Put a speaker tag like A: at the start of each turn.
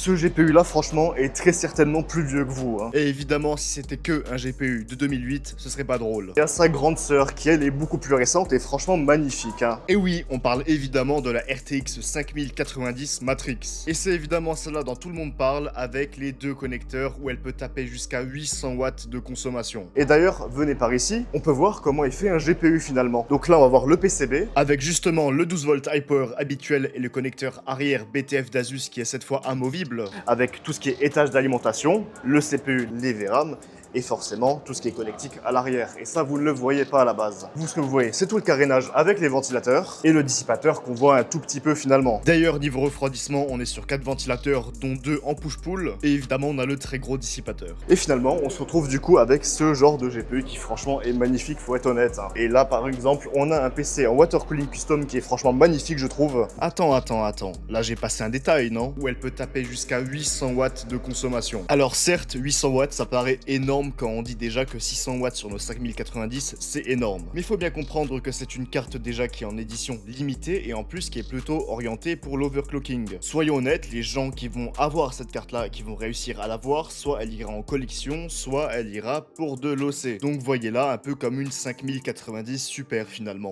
A: Ce GPU là franchement est très certainement plus vieux que vous, hein. Et évidemment si c'était que un GPU de 2008, ce serait pas drôle. Il y a sa grande sœur qui elle est beaucoup plus récente et franchement magnifique, hein. Et oui, on parle évidemment de la RTX 5090 Matrix. Et c'est évidemment celle-là dont tout le monde parle, avec les deux connecteurs où elle peut taper jusqu'à 800 watts de consommation. Et d'ailleurs, venez par ici, on peut voir comment est fait un GPU finalement. Donc là on va voir le PCB, avec justement le 12 volts high power habituel et le connecteur arrière BTF d'Asus qui est cette fois amovible, avec tout ce qui est étage d'alimentation, le CPU, les VRAM, et forcément tout ce qui est connectique à l'arrière. Et ça, vous ne le voyez pas à la base. Vous, ce que vous voyez, c'est tout le carénage avec les ventilateurs et le dissipateur qu'on voit un tout petit peu finalement. D'ailleurs, niveau refroidissement, on est sur 4 ventilateurs, dont 2 en push-pull, et évidemment, on a le très gros dissipateur. Et finalement, on se retrouve du coup avec ce genre de GPU qui franchement est magnifique, faut être honnête, hein. Et là, par exemple, on a un PC en water cooling custom qui est franchement magnifique, je trouve. Attends. Là, j'ai passé un détail, non? Où elle peut taper jusqu'à 800 watts de consommation. Alors certes, 800 watts, ça paraît énorme quand on dit déjà que 600 watts sur nos 5090, c'est énorme. Mais il faut bien comprendre que c'est une carte déjà qui est en édition limitée et en plus qui est plutôt orientée pour l'overclocking. Soyons honnêtes, les gens qui vont avoir cette carte-là et qui vont réussir à l'avoir, soit elle ira en collection, soit elle ira pour de l'OC. Donc voyez là un peu comme une 5090 super finalement.